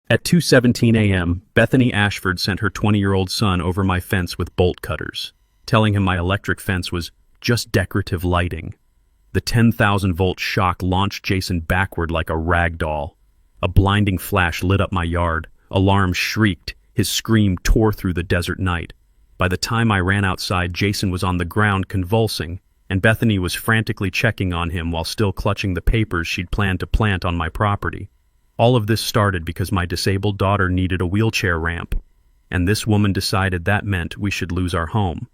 At 2:17 a.m., Bethany Ashford sent her 20-year-old son over my fence with bolt cutters, telling him my electric fence was just decorative lighting. The 10,000-volt shock launched Jason backward like a rag doll. A blinding flash lit up my yard. Alarms shrieked. His scream tore through the desert night. By the time I ran outside, Jason was on the ground convulsing, and Bethany was frantically checking on him while still clutching the papers she'd planned to plant on my property. All of this started because my disabled daughter needed a wheelchair ramp, and this woman decided that meant we should lose our home.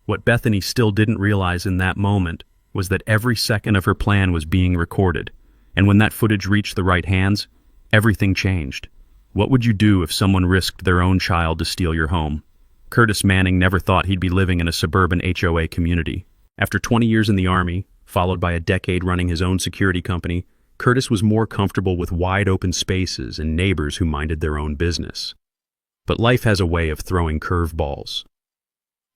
What Bethany still didn't realize in that moment was that every second of her plan was being recorded, and when that footage reached the right hands, everything changed. What would you do if someone risked their own child to steal your home? Curtis Manning never thought he'd be living in a suburban HOA community. After 20 years in the Army, followed by a decade running his own security company, Curtis was more comfortable with wide-open spaces and neighbors who minded their own business. But life has a way of throwing curveballs.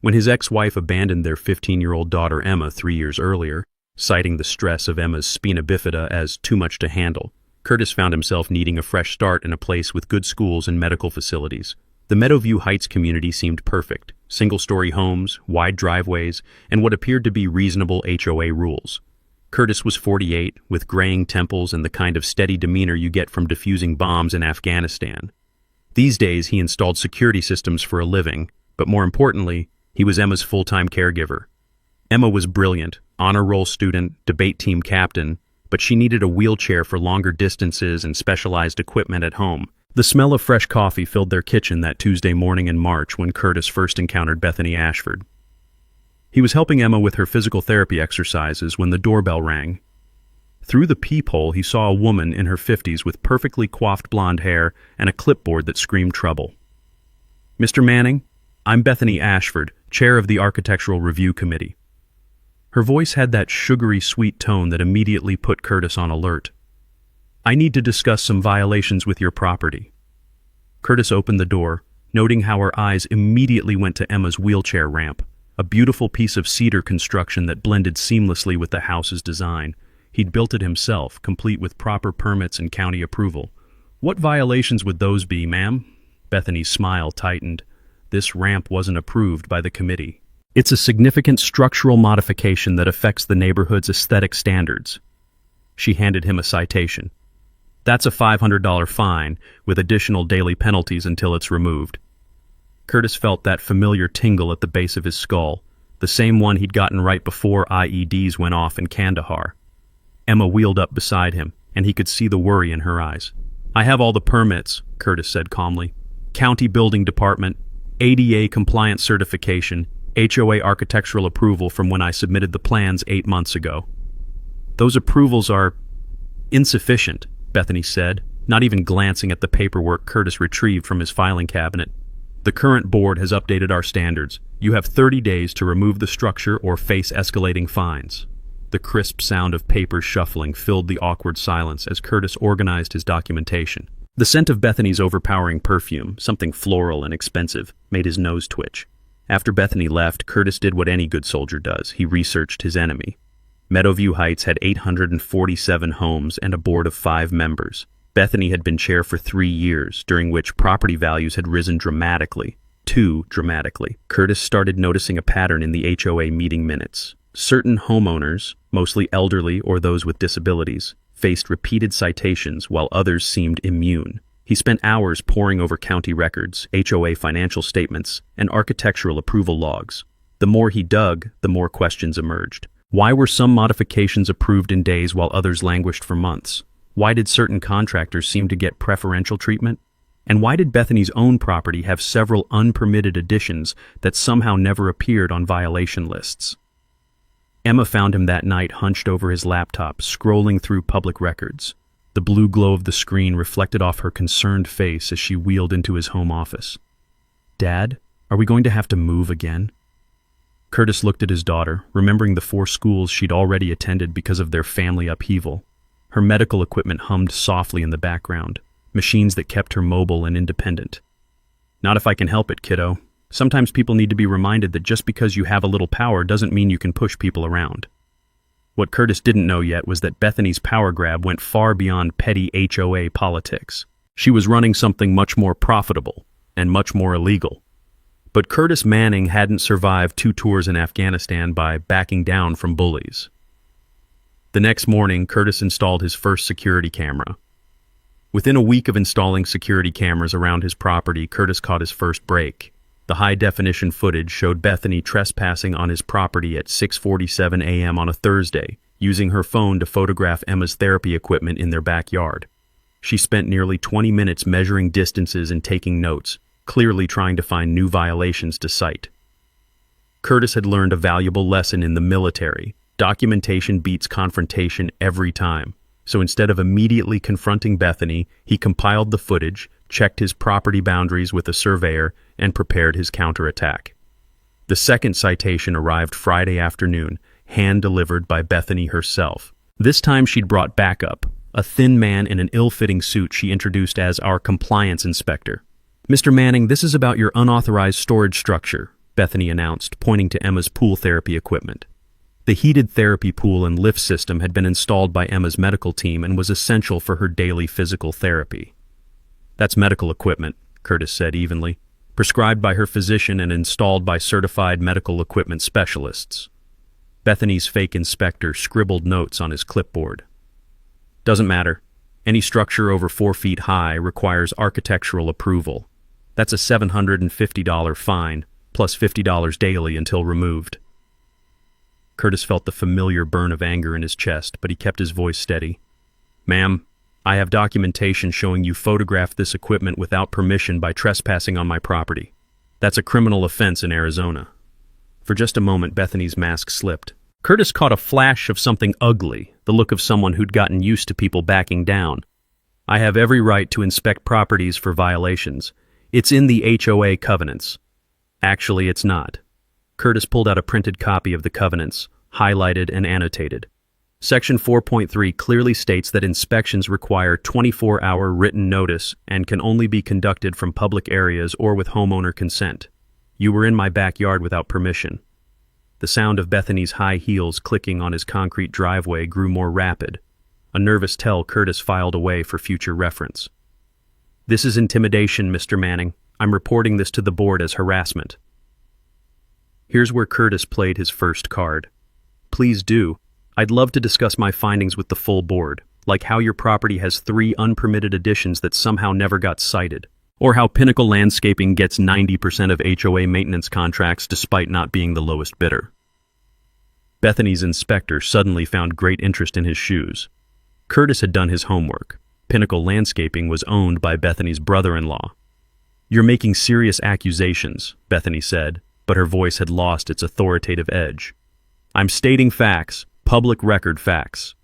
When his ex-wife abandoned their 15-year-old daughter Emma 3 years earlier, citing the stress of Emma's spina bifida as too much to handle, Curtis found himself needing a fresh start in a place with good schools and medical facilities. The Meadowview Heights community seemed perfect: single-story homes, wide driveways, and what appeared to be reasonable HOA rules. Curtis was 48, with graying temples and the kind of steady demeanor you get from defusing bombs in Afghanistan. These days, he installed security systems for a living, but more importantly, he was Emma's full-time caregiver. Emma was brilliant, honor roll student, debate team captain, but she needed a wheelchair for longer distances and specialized equipment at home. The smell of fresh coffee filled their kitchen that Tuesday morning in March when Curtis first encountered Bethany Ashford. He was helping Emma with her physical therapy exercises when the doorbell rang. Through the peephole, he saw a woman in her 50s with perfectly coiffed blonde hair and a clipboard that screamed trouble. "Mr. Manning, I'm Bethany Ashford, chair of the Architectural Review Committee." Her voice had that sugary, sweet tone that immediately put Curtis on alert. "I need to discuss some violations with your property." Curtis opened the door, noting how her eyes immediately went to Emma's wheelchair ramp, a beautiful piece of cedar construction that blended seamlessly with the house's design. He'd built it himself, complete with proper permits and county approval. "What violations would those be, ma'am?" Bethany's smile tightened. This ramp wasn't approved by the committee. "It's a significant structural modification that affects the neighborhood's aesthetic standards." She handed him a citation. "That's a $500 fine, with additional daily penalties until it's removed." Curtis felt that familiar tingle at the base of his skull, the same one he'd gotten right before IEDs went off in Kandahar. Emma wheeled up beside him, and he could see the worry in her eyes. "I have all the permits," Curtis said calmly. "County Building Department, ADA compliance certification, HOA architectural approval from when I submitted the plans 8 months ago." "Those approvals are insufficient," Bethany said, not even glancing at the paperwork Curtis retrieved from his filing cabinet. "The current board has updated our standards. You have 30 days to remove the structure or face escalating fines." The crisp sound of papers shuffling filled the awkward silence as Curtis organized his documentation. The scent of Bethany's overpowering perfume, something floral and expensive, made his nose twitch. After Bethany left, Curtis did what any good soldier does. He researched his enemy. Meadowview Heights had 847 homes and a board of 5 members. Bethany had been chair for 3 years, during which property values had risen dramatically. Too dramatically. Curtis started noticing a pattern in the HOA meeting minutes. Certain homeowners, mostly elderly or those with disabilities, faced repeated citations while others seemed immune. He spent hours poring over county records, HOA financial statements, and architectural approval logs. The more he dug, the more questions emerged. Why were some modifications approved in days while others languished for months? Why did certain contractors seem to get preferential treatment? And why did Bethany's own property have several unpermitted additions that somehow never appeared on violation lists? Emma found him that night hunched over his laptop, scrolling through public records. The blue glow of the screen reflected off her concerned face as she wheeled into his home office. "Dad, are we going to have to move again?" Curtis looked at his daughter, remembering the 4 schools she'd already attended because of their family upheaval. Her medical equipment hummed softly in the background, machines that kept her mobile and independent. "Not if I can help it, kiddo. Sometimes people need to be reminded that just because you have a little power doesn't mean you can push people around." What Curtis didn't know yet was that Bethany's power grab went far beyond petty HOA politics. She was running something much more profitable and much more illegal. But Curtis Manning hadn't survived 2 tours in Afghanistan by backing down from bullies. The next morning, Curtis installed his first security camera. Within a week of installing security cameras around his property, Curtis caught his first break. The high-definition footage showed Bethany trespassing on his property at 6:47 a.m. on a Thursday, using her phone to photograph Emma's therapy equipment in their backyard. She spent nearly 20 minutes measuring distances and taking notes, clearly trying to find new violations to cite. Curtis had learned a valuable lesson in the military. Documentation beats confrontation every time. So instead of immediately confronting Bethany, he compiled the footage, checked his property boundaries with a surveyor, and prepared his counterattack. The second citation arrived Friday afternoon, hand-delivered by Bethany herself. This time she'd brought backup, a thin man in an ill-fitting suit she introduced as our compliance inspector. "Mr. Manning, this is about your unauthorized storage structure," Bethany announced, pointing to Emma's pool therapy equipment. The heated therapy pool and lift system had been installed by Emma's medical team and was essential for her daily physical therapy. "That's medical equipment," Curtis said evenly, "prescribed by her physician and installed by certified medical equipment specialists." Bethany's fake inspector scribbled notes on his clipboard. "Doesn't matter. Any structure over 4 feet high requires architectural approval. That's a $750 fine, plus $50 daily until removed." Curtis felt the familiar burn of anger in his chest, but he kept his voice steady. "Ma'am, I have documentation showing you photographed this equipment without permission by trespassing on my property. That's a criminal offense in Arizona." For just a moment, Bethany's mask slipped. Curtis caught a flash of something ugly, the look of someone who'd gotten used to people backing down. "I have every right to inspect properties for violations. It's in the HOA covenants." "Actually, it's not." Curtis pulled out a printed copy of the covenants, highlighted and annotated. Section 4.3 clearly states that inspections require 24-hour written notice and can only be conducted from public areas or with homeowner consent. You were in my backyard without permission. The sound of Bethany's high heels clicking on his concrete driveway grew more rapid. A nervous tell Curtis filed away for future reference. "This is intimidation, Mr. Manning. I'm reporting this to the board as harassment." Here's where Curtis played his first card. "Please do. I'd love to discuss my findings with the full board, like how your property has 3 unpermitted additions that somehow never got cited, or how Pinnacle Landscaping gets 90% of HOA maintenance contracts despite not being the lowest bidder." Bethany's inspector suddenly found great interest in his shoes. Curtis had done his homework. Pinnacle Landscaping was owned by Bethany's brother-in-law. "You're making serious accusations," Bethany said, but her voice had lost its authoritative edge. "I'm stating facts, public record facts."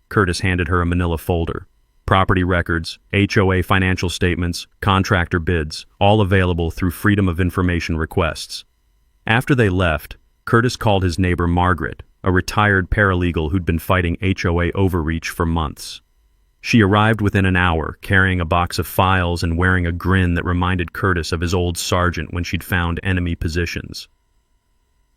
Curtis handed her a manila folder. Property records, HOA financial statements, contractor bids, all available through Freedom of Information requests. After they left, Curtis called his neighbor Margaret, a retired paralegal who'd been fighting HOA overreach for months. She arrived within an hour, carrying a box of files and wearing a grin that reminded Curtis of his old sergeant when she'd found enemy positions.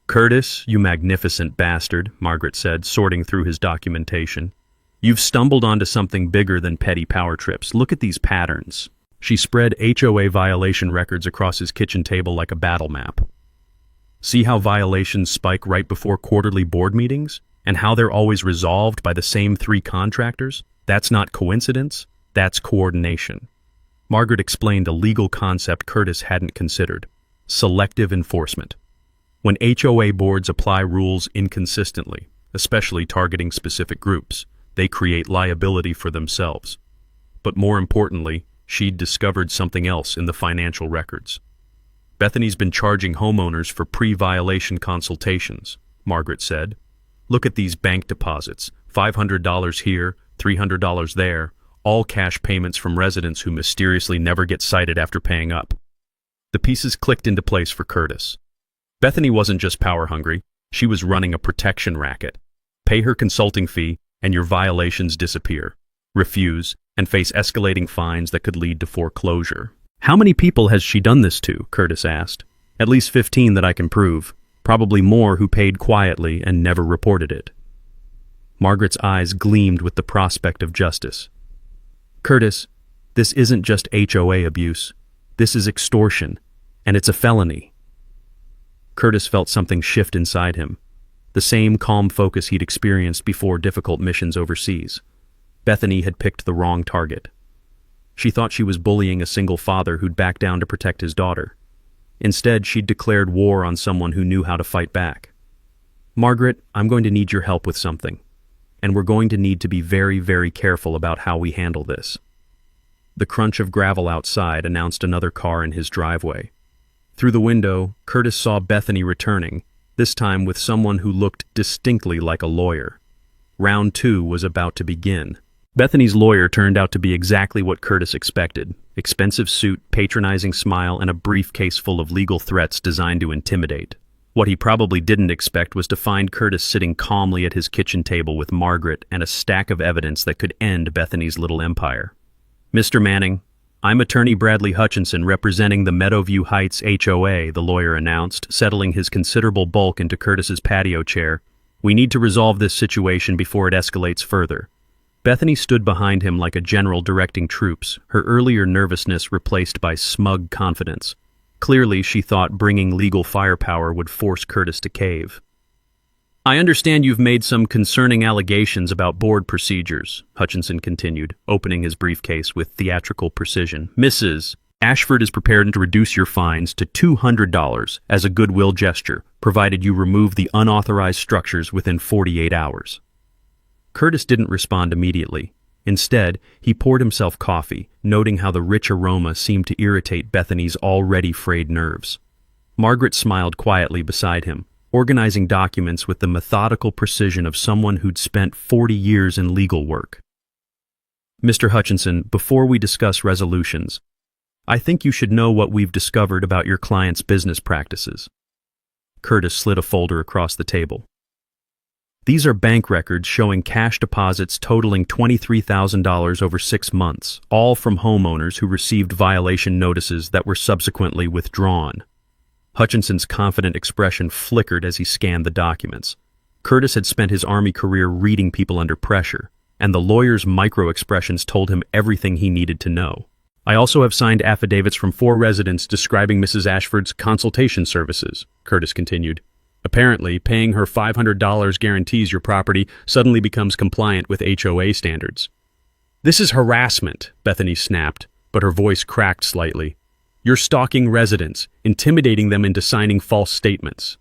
"Curtis, you magnificent bastard," Margaret said, sorting through his documentation. "You've stumbled onto something bigger than petty power trips. Look at these patterns." She spread HOA violation records across his kitchen table like a battle map. "See how violations spike right before quarterly board meetings? And how they're always resolved by the same 3 contractors? That's not coincidence, that's coordination." Margaret explained a legal concept Curtis hadn't considered: selective enforcement. When HOA boards apply rules inconsistently, especially targeting specific groups, they create liability for themselves. But more importantly, she'd discovered something else in the financial records. "Bethany's been charging homeowners for pre-violation consultations," Margaret said. "Look at these bank deposits, $500 here, $300 there, all cash payments from residents who mysteriously never get cited after paying up." The pieces clicked into place for Curtis. Bethany wasn't just power-hungry, she was running a protection racket. Pay her consulting fee, and your violations disappear. Refuse, and face escalating fines that could lead to foreclosure. "How many people has she done this to?" Curtis asked. "At least 15 that I can prove. Probably more who paid quietly and never reported it." Margaret's eyes gleamed with the prospect of justice. "Curtis, This isn't just HOA abuse. This is extortion, and it's a felony. Curtis felt something shift inside him, the same calm focus he'd experienced before difficult missions overseas. Bethany had picked the wrong target. She thought she was bullying a single father who'd backed down to protect his daughter. Instead, she'd declared war on someone who knew how to fight back. "Margaret, I'm going to need your help with something, and we're going to need to be very, very careful about how we handle this." The crunch of gravel outside announced another car in his driveway. Through the window, Curtis saw Bethany returning, this time with someone who looked distinctly like a lawyer. Round 2 was about to begin. Bethany's lawyer turned out to be exactly what Curtis expected: expensive suit, patronizing smile, and a briefcase full of legal threats designed to intimidate. What he probably didn't expect was to find Curtis sitting calmly at his kitchen table with Margaret and a stack of evidence that could end Bethany's little empire. "Mr. Manning, I'm attorney Bradley Hutchinson representing the Meadowview Heights HOA," the lawyer announced, settling his considerable bulk into Curtis's patio chair. "We need to resolve this situation before it escalates further." Bethany stood behind him like a general directing troops, her earlier nervousness replaced by smug confidence. Clearly, she thought bringing legal firepower would force Curtis to cave. "I understand you've made some concerning allegations about board procedures," Hutchinson continued, opening his briefcase with theatrical precision. "Mrs. Ashford is prepared to reduce your fines to $200 as a goodwill gesture, provided you remove the unauthorized structures within 48 hours. Curtis didn't respond immediately. Instead, he poured himself coffee, noting how the rich aroma seemed to irritate Bethany's already frayed nerves. Margaret smiled quietly beside him, organizing documents with the methodical precision of someone who'd spent 40 years in legal work. "Mr. Hutchinson, before we discuss resolutions, I think you should know what we've discovered about your client's business practices." Curtis slid a folder across the table. "These are bank records showing cash deposits totaling $23,000 over 6 months, all from homeowners who received violation notices that were subsequently withdrawn." Hutchinson's confident expression flickered as he scanned the documents. Curtis had spent his Army career reading people under pressure, and the lawyer's micro-expressions told him everything he needed to know. "I also have signed affidavits from 4 residents describing Mrs. Ashford's consultation services," Curtis continued. "Apparently, paying her $500 guarantees your property suddenly becomes compliant with HOA standards." "This is harassment," Bethany snapped, but her voice cracked slightly. "You're stalking residents, intimidating them into signing false statements."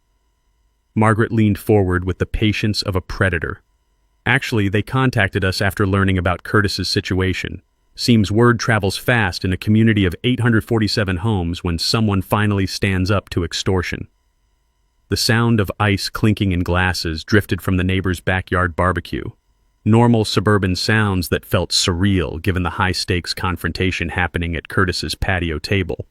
Margaret leaned forward with the patience of a predator. "Actually, they contacted us after learning about Curtis's situation. Seems word travels fast in a community of 847 homes when someone finally stands up to extortion." The sound of ice clinking in glasses drifted from the neighbor's backyard barbecue. Normal suburban sounds that felt surreal given the high-stakes confrontation happening at Curtis's patio table.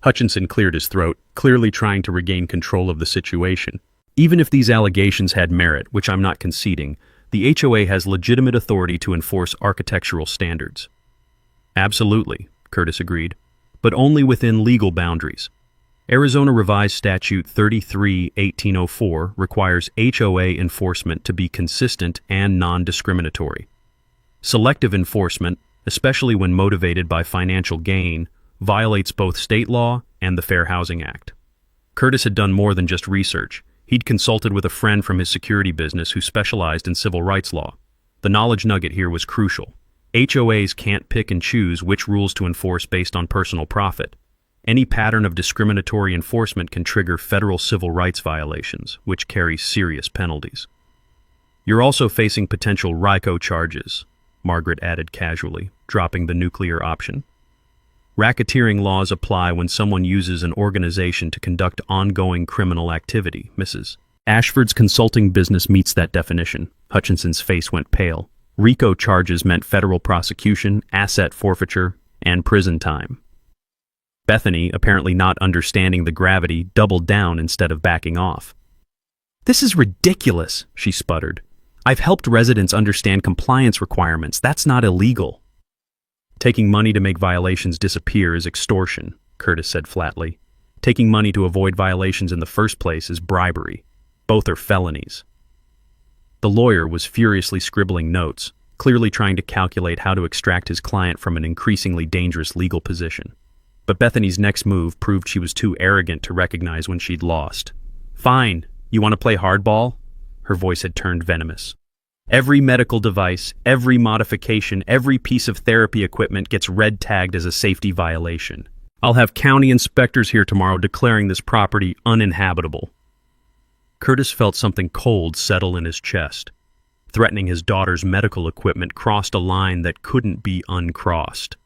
Hutchinson cleared his throat, clearly trying to regain control of the situation. "Even if these allegations had merit, which I'm not conceding, the HOA has legitimate authority to enforce architectural standards." "Absolutely," Curtis agreed, "but only within legal boundaries. Arizona Revised Statute 33-1804 requires HOA enforcement to be consistent and non-discriminatory. Selective enforcement, especially when motivated by financial gain, violates both state law and the Fair Housing Act." Curtis had done more than just research. He'd consulted with a friend from his security business who specialized in civil rights law. The knowledge nugget here was crucial. HOAs can't pick and choose which rules to enforce based on personal profit. Any pattern of discriminatory enforcement can trigger federal civil rights violations, which carry serious penalties. "You're also facing potential RICO charges," Margaret added casually, dropping the nuclear option. "Racketeering laws apply when someone uses an organization to conduct ongoing criminal activity, Mrs. Ashford's consulting business meets that definition." Hutchinson's face went pale. RICO charges meant federal prosecution, asset forfeiture, and prison time. Bethany, apparently not understanding the gravity, doubled down instead of backing off. "This is ridiculous," she sputtered. "I've helped residents understand compliance requirements. That's not illegal." "Taking money to make violations disappear is extortion," Curtis said flatly. "Taking money to avoid violations in the first place is bribery. Both are felonies." The lawyer was furiously scribbling notes, clearly trying to calculate how to extract his client from an increasingly dangerous legal position. But Bethany's next move proved she was too arrogant to recognize when she'd lost. "Fine, you want to play hardball?" Her voice had turned venomous. "Every medical device, every modification, every piece of therapy equipment gets red tagged as a safety violation. I'll have county inspectors here tomorrow declaring this property uninhabitable." Curtis felt something cold settle in his chest. Threatening his daughter's medical equipment crossed a line that couldn't be uncrossed.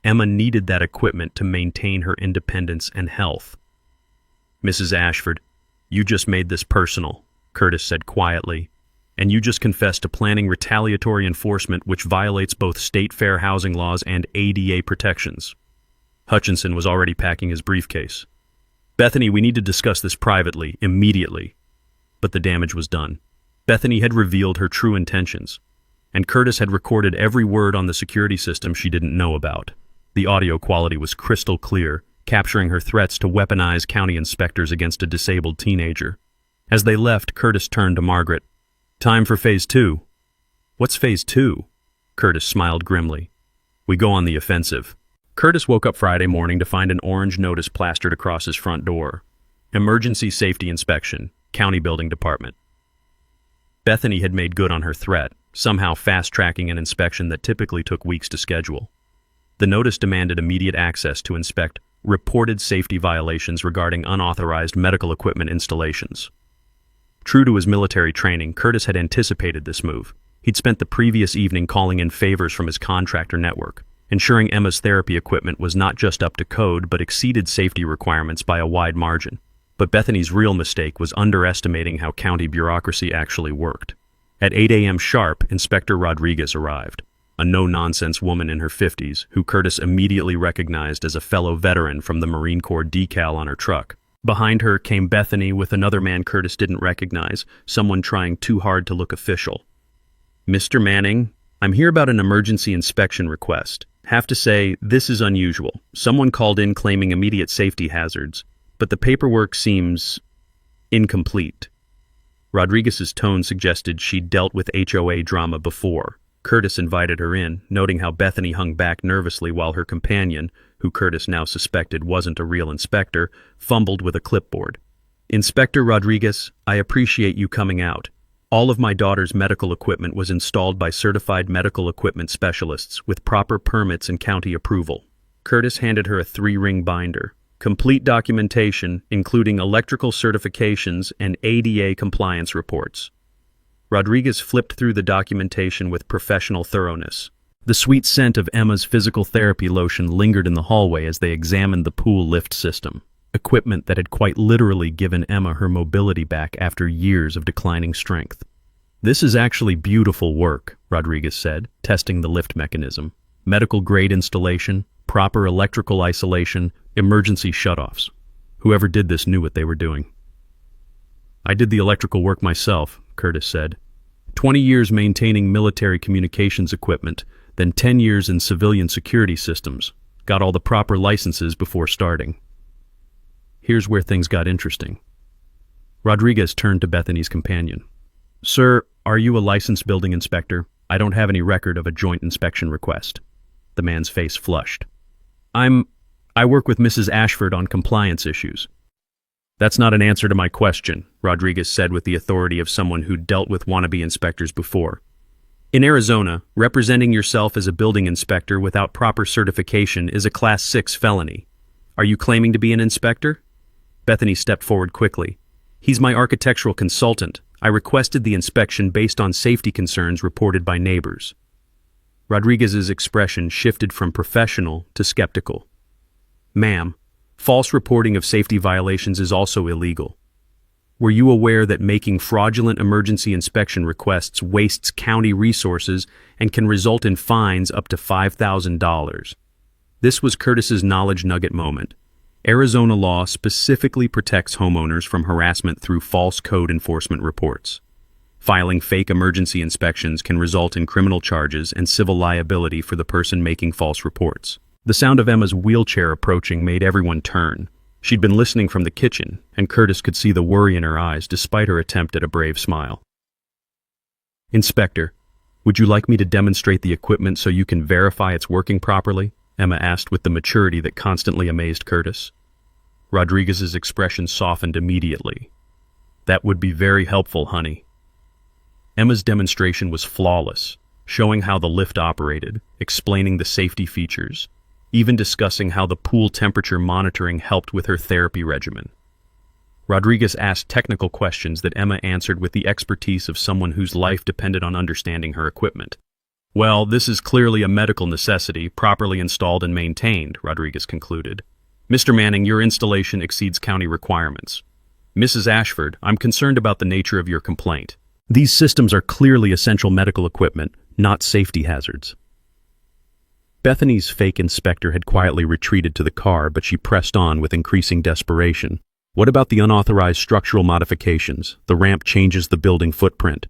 Emma needed that equipment to maintain her independence and health. "Mrs. Ashford, you just made this personal," Curtis said quietly, "and you just confessed to planning retaliatory enforcement which violates both state fair housing laws and ADA protections." Hutchinson was already packing his briefcase. "Bethany, we need to discuss this privately, immediately." But the damage was done. Bethany had revealed her true intentions, and Curtis had recorded every word on the security system she didn't know about. The audio quality was crystal clear, capturing her threats to weaponize county inspectors against a disabled teenager. As they left, Curtis turned to Margaret. "Time for phase 2. "What's phase 2? Curtis smiled grimly. "We go on the offensive." Curtis woke up Friday morning to find an orange notice plastered across his front door. "Emergency Safety Inspection, County Building Department." Bethany had made good on her threat, somehow fast-tracking an inspection that typically took weeks to schedule. The notice demanded immediate access to inspect reported safety violations regarding unauthorized medical equipment installations. True to his military training, Curtis had anticipated this move. He'd spent the previous evening calling in favors from his contractor network, ensuring Emma's therapy equipment was not just up to code but exceeded safety requirements by a wide margin. But Bethany's real mistake was underestimating how county bureaucracy actually worked. At 8 a.m. sharp, Inspector Rodriguez arrived, a no-nonsense woman in her 50s who Curtis immediately recognized as a fellow veteran from the Marine Corps decal on her truck. Behind her came Bethany with another man Curtis didn't recognize, someone trying too hard to look official. "Mr. Manning, I'm here about an emergency inspection request. Have to say, this is unusual. Someone called in claiming immediate safety hazards, but the paperwork seems incomplete." Rodriguez's tone suggested she'd dealt with HOA drama before. Curtis invited her in, noting how Bethany hung back nervously while her companion, who Curtis now suspected wasn't a real inspector, fumbled with a clipboard. "Inspector Rodriguez, I appreciate you coming out. All of my daughter's medical equipment was installed by certified medical equipment specialists with proper permits and county approval." Curtis handed her a 3-ring binder. "Complete documentation, including electrical certifications and ADA compliance reports." Rodriguez flipped through the documentation with professional thoroughness. The sweet scent of Emma's physical therapy lotion lingered in the hallway as they examined the pool lift system, equipment that had quite literally given Emma her mobility back after years of declining strength. "This is actually beautiful work," Rodriguez said, testing the lift mechanism. "Medical-grade installation, proper electrical isolation, emergency shutoffs. Whoever did this knew what they were doing." "I did the electrical work myself," Curtis said. 20 years maintaining military communications equipment, then 10 years in civilian security systems. Got all the proper licenses before starting." Here's where things got interesting. Rodriguez turned to Bethany's companion. "Sir, are you a licensed building inspector? I don't have any record of a joint inspection request." The man's face flushed. I work with Mrs. Ashford on compliance issues." "That's not an answer to my question," Rodriguez said with the authority of someone who'd dealt with wannabe inspectors before. "In Arizona, representing yourself as a building inspector without proper certification is a Class 6 felony. Are you claiming to be an inspector?" Bethany stepped forward quickly. "He's my architectural consultant. I requested the inspection based on safety concerns reported by neighbors." Rodriguez's expression shifted from professional to skeptical. "Ma'am, false reporting of safety violations is also illegal. Were you aware that making fraudulent emergency inspection requests wastes county resources and can result in fines up to $5,000? This was Curtis's knowledge nugget moment. Arizona law specifically protects homeowners from harassment through false code enforcement reports. Filing fake emergency inspections can result in criminal charges and civil liability for the person making false reports. The sound of Emma's wheelchair approaching made everyone turn. She'd been listening from the kitchen, and Curtis could see the worry in her eyes despite her attempt at a brave smile. "Inspector, Would you like me to demonstrate the equipment so you can verify it's working properly? Emma asked with the maturity that constantly amazed Curtis. Rodriguez's expression softened immediately. That would be very helpful, honey. Emma's demonstration was flawless, showing how the lift operated, explaining the safety features, even discussing how the pool temperature monitoring helped with her therapy regimen. Rodriguez asked technical questions that Emma answered with the expertise of someone whose life depended on understanding her equipment. Well, this is clearly a medical necessity, properly installed and maintained, Rodriguez concluded. Mr. Manning, your installation exceeds county requirements. Mrs. Ashford, I'm concerned about the nature of your complaint. These systems are clearly essential medical equipment, not safety hazards. Bethany's fake inspector had quietly retreated to the car, but she pressed on with increasing desperation. What about the unauthorized structural modifications? The ramp changes the building footprint.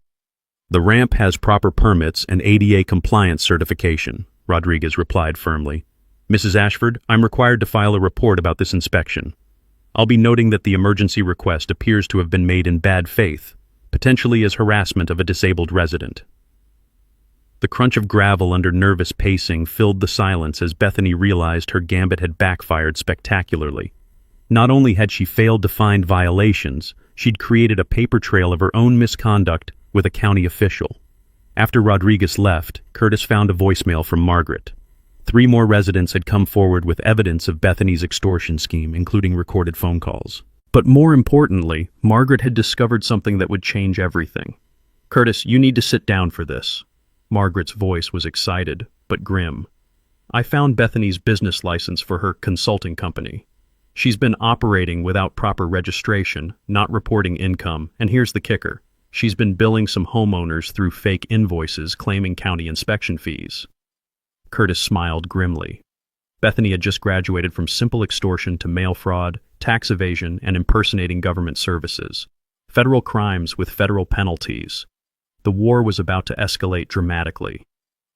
The ramp has proper permits and ADA compliance certification, Rodriguez replied firmly. Mrs. Ashford, I'm required to file a report about this inspection. I'll be noting that the emergency request appears to have been made in bad faith, potentially as harassment of a disabled resident. The crunch of gravel under nervous pacing filled the silence as Bethany realized her gambit had backfired spectacularly. Not only had she failed to find violations, she'd created a paper trail of her own misconduct with a county official. After Rodriguez left, Curtis found a voicemail from Margaret. 3 more residents had come forward with evidence of Bethany's extortion scheme, including recorded phone calls. But more importantly, Margaret had discovered something that would change everything. Curtis, you need to sit down for this. Margaret's voice was excited, but grim. I found Bethany's business license for her consulting company. She's been operating without proper registration, not reporting income, and here's the kicker. She's been billing some homeowners through fake invoices claiming county inspection fees. Curtis smiled grimly. Bethany had just graduated from simple extortion to mail fraud, tax evasion, and impersonating government services. Federal crimes with federal penalties. The war was about to escalate dramatically.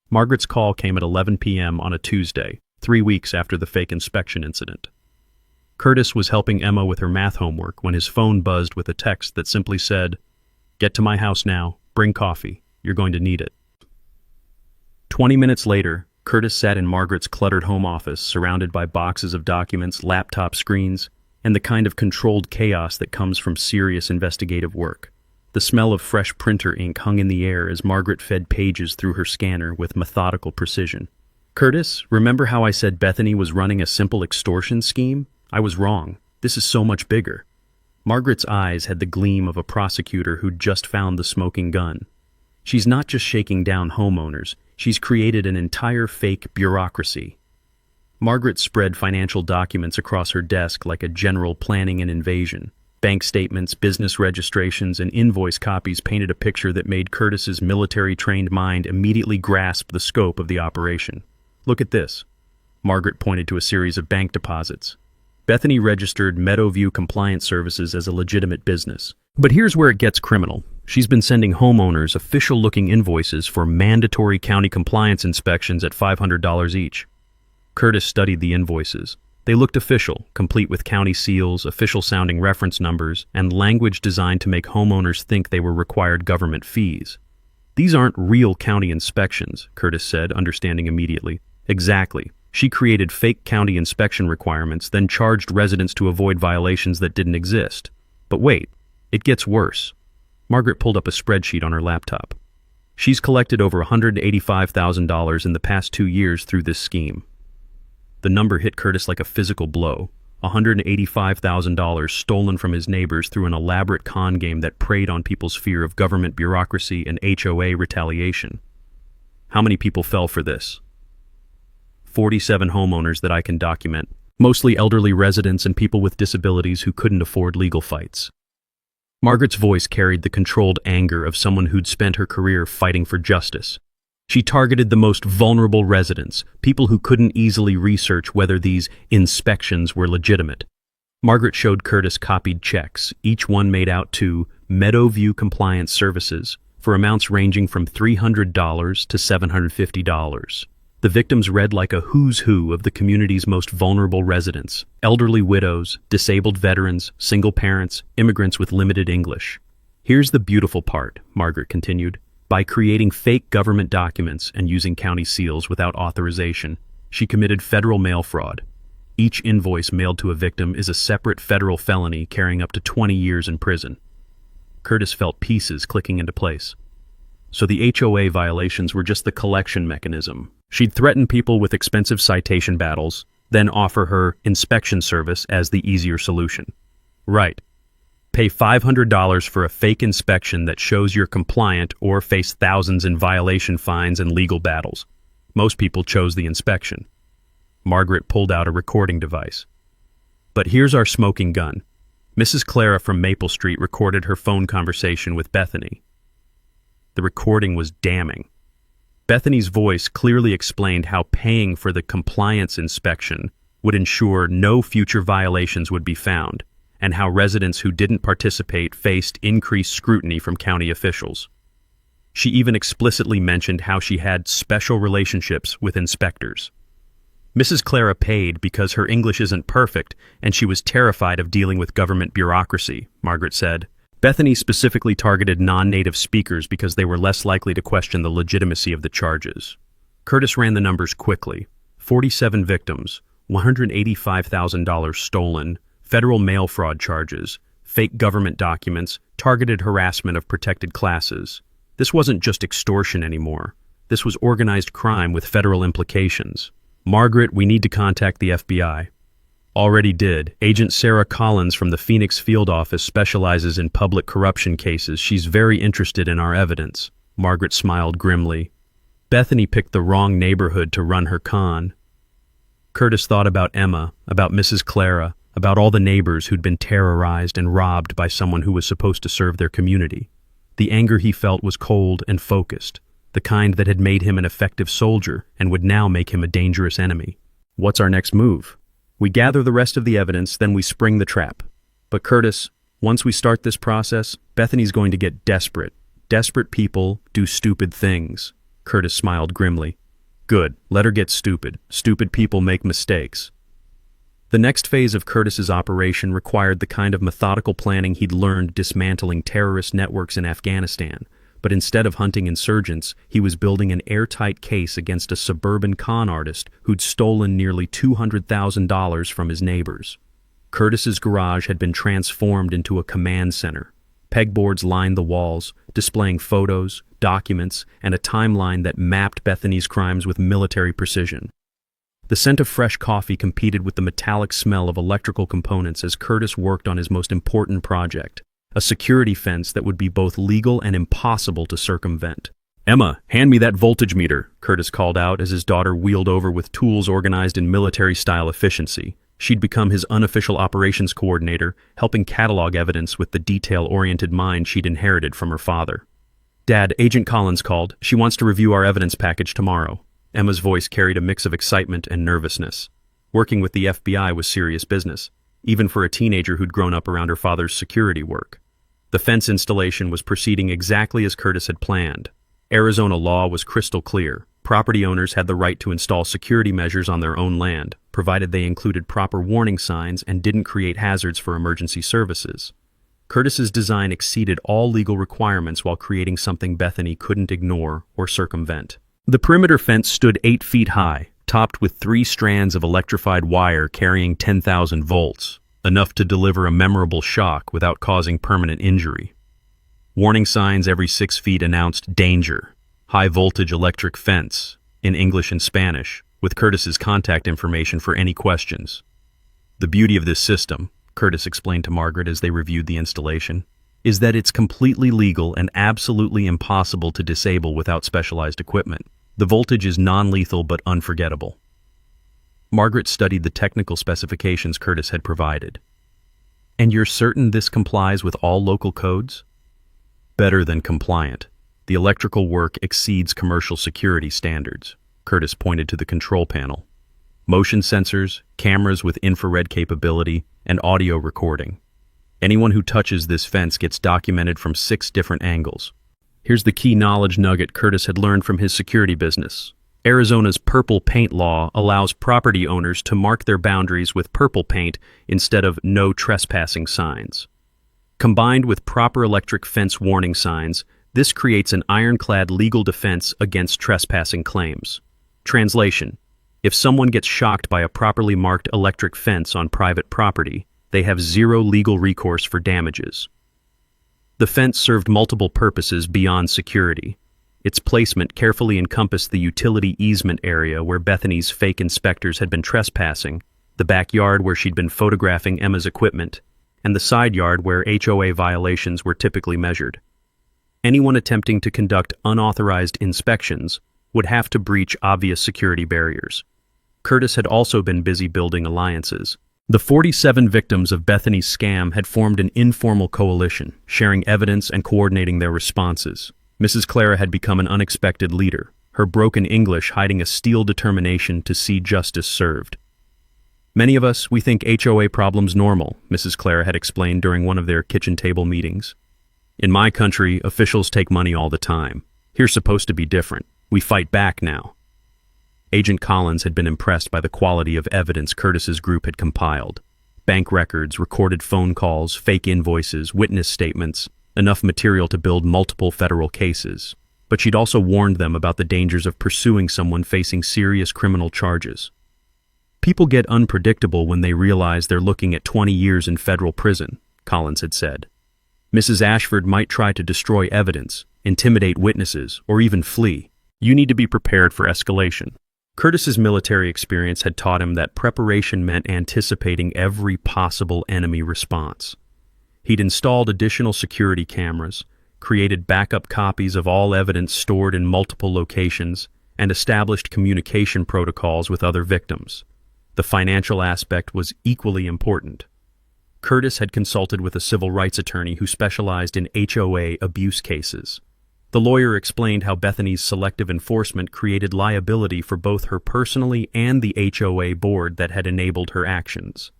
Margaret's call came at 11 p.m. on a Tuesday, 3 weeks after the fake inspection incident. Curtis was helping Emma with her math homework when his phone buzzed with a text that simply said, "Get to my house now, bring coffee, you're going to need it." 20 minutes later, Curtis sat in Margaret's cluttered home office, surrounded by boxes of documents, laptop screens, and the kind of controlled chaos that comes from serious investigative work. The smell of fresh printer ink hung in the air as Margaret fed pages through her scanner with methodical precision. "Curtis, remember how I said Bethany was running a simple extortion scheme? I was wrong. This is so much bigger." Margaret's eyes had the gleam of a prosecutor who'd just found the smoking gun. She's not just shaking down homeowners, she's created an entire fake bureaucracy. Margaret spread financial documents across her desk like a general planning an invasion. Bank statements, business registrations, and invoice copies painted a picture that made Curtis's military-trained mind immediately grasp the scope of the operation. "Look at this." Margaret pointed to a series of bank deposits. Bethany registered Meadowview Compliance Services as a legitimate business. But here's where it gets criminal. She's been sending homeowners official-looking invoices for mandatory county compliance inspections at $500 each. Curtis studied the invoices. They looked official, complete with county seals, official-sounding reference numbers, and language designed to make homeowners think they were required government fees. "These aren't real county inspections," Curtis said, understanding immediately. "Exactly. She created fake county inspection requirements, then charged residents to avoid violations that didn't exist. But wait, it gets worse." Margaret pulled up a spreadsheet on her laptop. "She's collected over $185,000 in the past 2 years through this scheme." The number hit Curtis like a physical blow. $185,000 stolen from his neighbors through an elaborate con game that preyed on people's fear of government bureaucracy and HOA retaliation. How many people fell for this? 47 homeowners that I can document, mostly elderly residents and people with disabilities who couldn't afford legal fights. Margaret's voice carried the controlled anger of someone who'd spent her career fighting for justice. She targeted the most vulnerable residents, people who couldn't easily research whether these inspections were legitimate. Margaret showed Curtis copied checks, each one made out to Meadowview Compliance Services, for amounts ranging from $300 to $750. The victims read like a who's who of the community's most vulnerable residents: elderly widows, disabled veterans, single parents, immigrants with limited English. "Here's the beautiful part," Margaret continued. By creating fake government documents and using county seals without authorization, she committed federal mail fraud. Each invoice mailed to a victim is a separate federal felony carrying up to 20 years in prison. Curtis felt pieces clicking into place. So the HOA violations were just the collection mechanism. She'd threaten people with expensive citation battles, then offer her inspection service as the easier solution. Right. Pay $500 for a fake inspection that shows you're compliant or face thousands in violation fines and legal battles. Most people chose the inspection. Margaret pulled out a recording device. But here's our smoking gun. Mrs. Clara from Maple Street recorded her phone conversation with Bethany. The recording was damning. Bethany's voice clearly explained how paying for the compliance inspection would ensure no future violations would be found, and how residents who didn't participate faced increased scrutiny from county officials. She even explicitly mentioned how she had special relationships with inspectors. Mrs. Clara paid because her English isn't perfect and she was terrified of dealing with government bureaucracy, Margaret said. Bethany specifically targeted non-native speakers because they were less likely to question the legitimacy of the charges. Curtis ran the numbers quickly. 47 victims, $185,000 stolen, federal mail fraud charges, fake government documents, targeted harassment of protected classes. This wasn't just extortion anymore. This was organized crime with federal implications. Margaret, we need to contact the FBI. Already did. Agent Sarah Collins from the Phoenix field office specializes in public corruption cases. She's very interested in our evidence. Margaret smiled grimly. Bethany picked the wrong neighborhood to run her con. Curtis thought about Emma, about Mrs. Clara, about all the neighbors who'd been terrorized and robbed by someone who was supposed to serve their community. The anger he felt was cold and focused, the kind that had made him an effective soldier and would now make him a dangerous enemy. What's our next move? We gather the rest of the evidence, then we spring the trap. But Curtis, once we start this process, Bethany's going to get desperate. Desperate people do stupid things. Curtis smiled grimly. Good, let her get stupid. Stupid people make mistakes. The next phase of Curtis's operation required the kind of methodical planning he'd learned dismantling terrorist networks in Afghanistan. But instead of hunting insurgents, he was building an airtight case against a suburban con artist who'd stolen nearly $200,000 from his neighbors. Curtis's garage had been transformed into a command center. Pegboards lined the walls, displaying photos, documents, and a timeline that mapped Bethany's crimes with military precision. The scent of fresh coffee competed with the metallic smell of electrical components as Curtis worked on his most important project, a security fence that would be both legal and impossible to circumvent. Emma, hand me that voltage meter, Curtis called out as his daughter wheeled over with tools organized in military-style efficiency. She'd become his unofficial operations coordinator, helping catalog evidence with the detail-oriented mind she'd inherited from her father. Dad, Agent Collins called. She wants to review our evidence package tomorrow. Emma's voice carried a mix of excitement and nervousness. Working with the FBI was serious business, even for a teenager who'd grown up around her father's security work. The fence installation was proceeding exactly as Curtis had planned. Arizona law was crystal clear. Property owners had the right to install security measures on their own land, provided they included proper warning signs and didn't create hazards for emergency services. Curtis's design exceeded all legal requirements while creating something Bethany couldn't ignore or circumvent. The perimeter fence stood 8 feet high, topped with 3 strands of electrified wire carrying 10,000 volts, enough to deliver a memorable shock without causing permanent injury. Warning signs every 6 feet announced danger, high-voltage electric fence, in English and Spanish, with Curtis's contact information for any questions. The beauty of this system, Curtis explained to Margaret as they reviewed the installation, is that it's completely legal and absolutely impossible to disable without specialized equipment. The voltage is non-lethal but unforgettable. Margaret studied the technical specifications Curtis had provided. And you're certain this complies with all local codes? Better than compliant. The electrical work exceeds commercial security standards. Curtis pointed to the control panel. Motion sensors, cameras with infrared capability, and audio recording. Anyone who touches this fence gets documented from 6 different angles. Here's the key knowledge nugget Curtis had learned from his security business. Arizona's purple paint law allows property owners to mark their boundaries with purple paint instead of no trespassing signs. Combined with proper electric fence warning signs, This creates an ironclad legal defense against trespassing claims. Translation: if someone gets shocked by a properly marked electric fence on private property, they have zero legal recourse for damages. The fence served multiple purposes beyond security. Its placement carefully encompassed the utility easement area where Bethany's fake inspectors had been trespassing, the backyard where she'd been photographing Emma's equipment, and the side yard where HOA violations were typically measured. Anyone attempting to conduct unauthorized inspections would have to breach obvious security barriers. Curtis had also been busy building alliances. The 47 victims of Bethany's scam had formed an informal coalition, sharing evidence and coordinating their responses. Mrs. Clara had become an unexpected leader, her broken English hiding a steel determination to see justice served. Many of us, we think HOA problems normal, Mrs. Clara had explained during one of their kitchen table meetings. In my country, officials take money all the time. Here's supposed to be different. We fight back now. Agent Collins had been impressed by the quality of evidence Curtis's group had compiled. Bank records, recorded phone calls, fake invoices, witness statements, enough material to build multiple federal cases. But she'd also warned them about the dangers of pursuing someone facing serious criminal charges. People get unpredictable when they realize they're looking at 20 years in federal prison, Collins had said. Mrs. Ashford might try to destroy evidence, intimidate witnesses, or even flee. You need to be prepared for escalation. Curtis's military experience had taught him that preparation meant anticipating every possible enemy response. He'd installed additional security cameras, created backup copies of all evidence stored in multiple locations, and established communication protocols with other victims. The financial aspect was equally important. Curtis had consulted with a civil rights attorney who specialized in HOA abuse cases. The lawyer explained how Bethany's selective enforcement created liability for both her personally and the HOA board that had enabled her actions.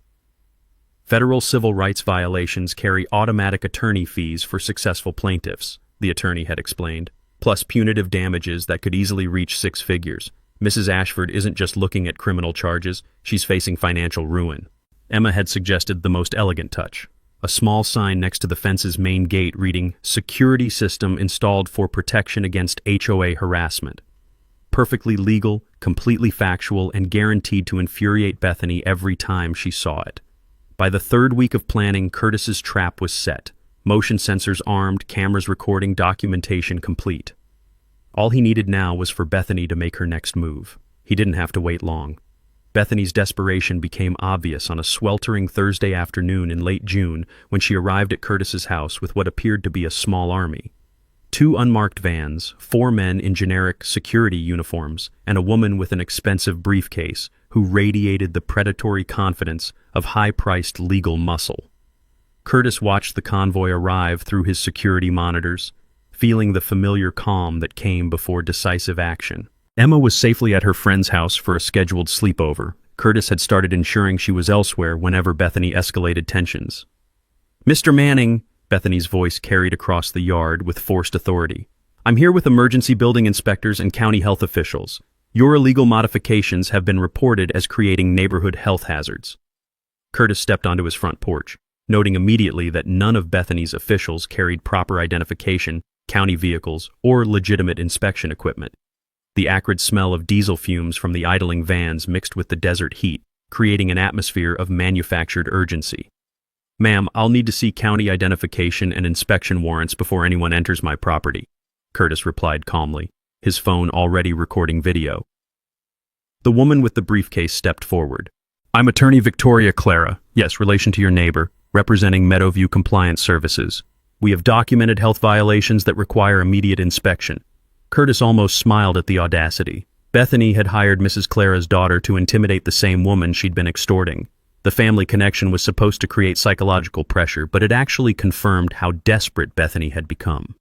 Federal civil rights violations carry automatic attorney fees for successful plaintiffs, the attorney had explained, plus punitive damages that could easily reach 6 figures. Mrs. Ashford isn't just looking at criminal charges, she's facing financial ruin. Emma had suggested the most elegant touch, a small sign next to the fence's main gate reading, "Security system installed for protection against HOA harassment." Perfectly legal, completely factual, and guaranteed to infuriate Bethany every time she saw it. By the 3rd week of planning, Curtis's trap was set. Motion sensors armed, cameras recording, documentation complete. All he needed now was for Bethany to make her next move. He didn't have to wait long. Bethany's desperation became obvious on a sweltering Thursday afternoon in late June when she arrived at Curtis's house with what appeared to be a small army. 2 unmarked vans, 4 men in generic security uniforms, and a woman with an expensive briefcase who radiated the predatory confidence of high-priced legal muscle. Curtis watched the convoy arrive through his security monitors, feeling the familiar calm that came before decisive action. Emma was safely at her friend's house for a scheduled sleepover. Curtis had started ensuring she was elsewhere whenever Bethany escalated tensions. "Mr. Manning," Bethany's voice carried across the yard with forced authority. "I'm here with emergency building inspectors and county health officials. Your illegal modifications have been reported as creating neighborhood health hazards." Curtis stepped onto his front porch, noting immediately that none of Bethany's officials carried proper identification, county vehicles, or legitimate inspection equipment. The acrid smell of diesel fumes from the idling vans mixed with the desert heat, creating an atmosphere of manufactured urgency. "Ma'am, I'll need to see county identification and inspection warrants before anyone enters my property," Curtis replied calmly, his phone already recording video. The woman with the briefcase stepped forward. "I'm attorney Victoria Clara, yes, relation to your neighbor, representing Meadowview Compliance Services. We have documented health violations that require immediate inspection." Curtis almost smiled at the audacity. Bethany had hired Mrs. Clara's daughter to intimidate the same woman she'd been extorting. The family connection was supposed to create psychological pressure, but it actually confirmed how desperate Bethany had become.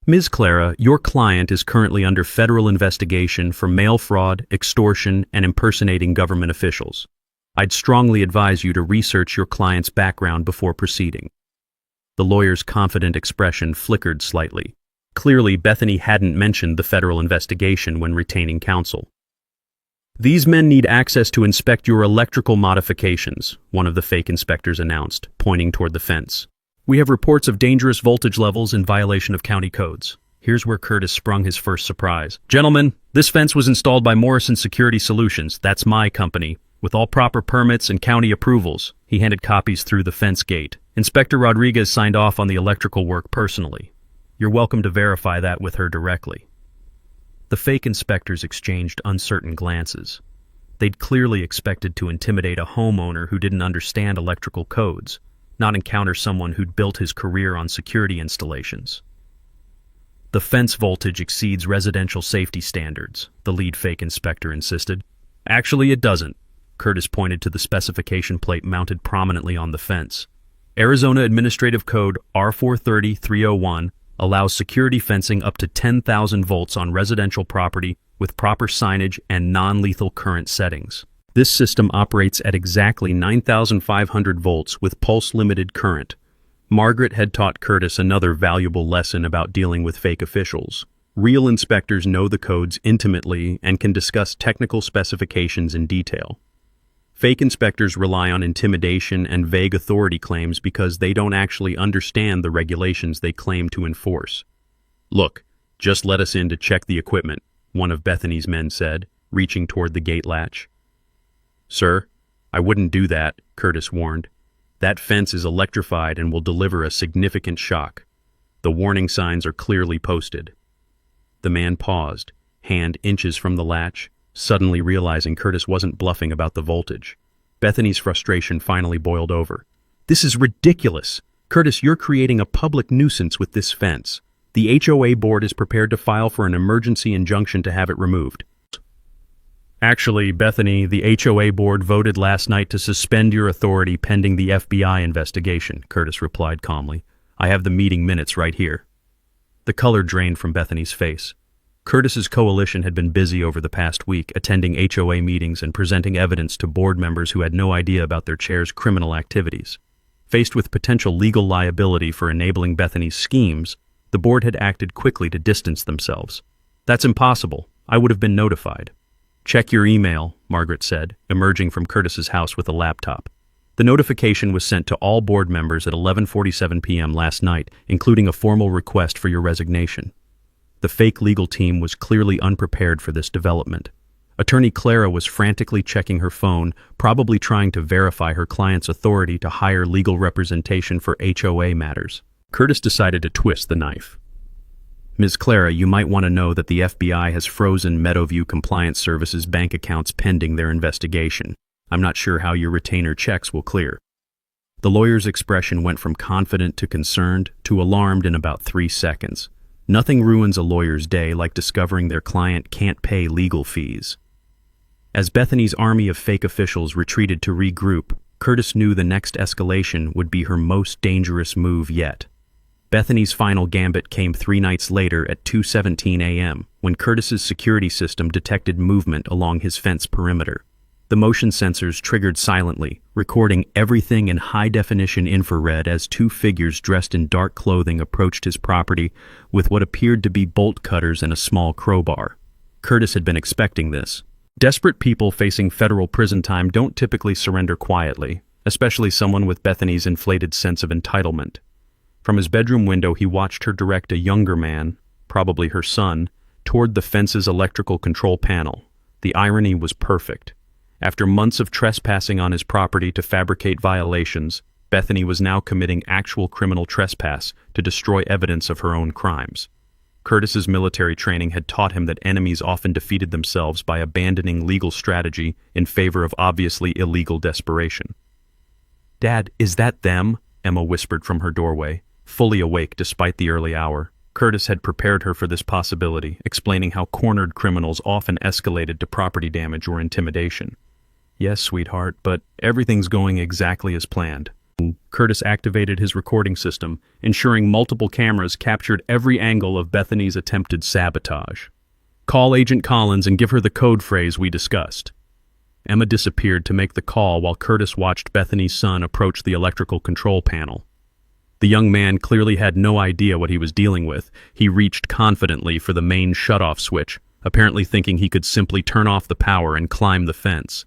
"Ms. Clara, your client is currently under federal investigation for mail fraud, extortion, and impersonating government officials. I'd strongly advise you to research your client's background before proceeding." The lawyer's confident expression flickered slightly. Clearly, Bethany hadn't mentioned the federal investigation when retaining counsel. "These men need access to inspect your electrical modifications," one of the fake inspectors announced, pointing toward the fence. We have reports of dangerous voltage levels in violation of county codes. Here's where Curtis sprung his first surprise. Gentlemen, this fence was installed by Morrison Security Solutions. That's my company. With all proper permits and county approvals. He handed copies through the fence gate. Inspector Rodriguez signed off on the electrical work personally. You're welcome to verify that with her directly. The fake inspectors exchanged uncertain glances. They'd clearly expected to intimidate a homeowner who didn't understand electrical codes, not encounter someone who'd built his career on security installations. The fence voltage exceeds residential safety standards, the lead fake inspector insisted. Actually, it doesn't. Curtis pointed to the specification plate mounted prominently on the fence. Arizona Administrative Code R430301 allows security fencing up to 10,000 volts on residential property with proper signage and non-lethal current settings. This system operates at exactly 9,500 volts with pulse-limited current. Margaret had taught Curtis another valuable lesson about dealing with fake officials. Real inspectors know the codes intimately and can discuss technical specifications in detail. Fake inspectors rely on intimidation and vague authority claims because they don't actually understand the regulations they claim to enforce. Look, just let us in to check the equipment, one of Bethany's men said, reaching toward the gate latch. Sir, I wouldn't do that, Curtis warned. That fence is electrified and will deliver a significant shock. The warning signs are clearly posted. The man paused, hand inches from the latch, suddenly realizing Curtis wasn't bluffing about the voltage. Bethany's frustration finally boiled over. This is ridiculous! Curtis, you're creating a public nuisance with this fence. The HOA board is prepared to file for an emergency injunction to have it removed. Actually, Bethany, the HOA board voted last night to suspend your authority pending the FBI investigation, Curtis replied calmly. I have the meeting minutes right here. The color drained from Bethany's face. Curtis's coalition had been busy over the past week, attending HOA meetings and presenting evidence to board members who had no idea about their chair's criminal activities. Faced with potential legal liability for enabling Bethany's schemes, the board had acted quickly to distance themselves. That's impossible. I would have been notified. Check your email, Margaret said, emerging from Curtis's house with a laptop. The notification was sent to all board members at 11:47 p.m. last night, including a formal request for your resignation. The fake legal team was clearly unprepared for this development. Attorney Clara was frantically checking her phone, probably trying to verify her client's authority to hire legal representation for HOA matters. Curtis decided to twist the knife. Ms. Clara, you might want to know that the FBI has frozen Meadowview Compliance Services bank accounts pending their investigation. I'm not sure how your retainer checks will clear. The lawyer's expression went from confident to concerned to alarmed in about 3 seconds. Nothing ruins a lawyer's day like discovering their client can't pay legal fees. As Bethany's army of fake officials retreated to regroup, Curtis knew the next escalation would be her most dangerous move yet. Bethany's final gambit came 3 nights later at 2:17 a.m. when Curtis's security system detected movement along his fence perimeter. The motion sensors triggered silently, recording everything in high-definition infrared as 2 figures dressed in dark clothing approached his property with what appeared to be bolt cutters and a small crowbar. Curtis had been expecting this. Desperate people facing federal prison time don't typically surrender quietly, especially someone with Bethany's inflated sense of entitlement. From his bedroom window, he watched her direct a younger man, probably her son, toward the fence's electrical control panel. The irony was perfect. After months of trespassing on his property to fabricate violations, Bethany was now committing actual criminal trespass to destroy evidence of her own crimes. Curtis's military training had taught him that enemies often defeated themselves by abandoning legal strategy in favor of obviously illegal desperation. "Dad, is that them?" Emma whispered from her doorway, fully awake despite the early hour. Curtis had prepared her for this possibility, explaining how cornered criminals often escalated to property damage or intimidation. "Yes, sweetheart, but everything's going exactly as planned." Curtis activated his recording system, ensuring multiple cameras captured every angle of Bethany's attempted sabotage. "Call Agent Collins and give her the code phrase we discussed." Emma disappeared to make the call while Curtis watched Bethany's son approach the electrical control panel. The young man clearly had no idea what he was dealing with. He reached confidently for the main shutoff switch, apparently thinking he could simply turn off the power and climb the fence.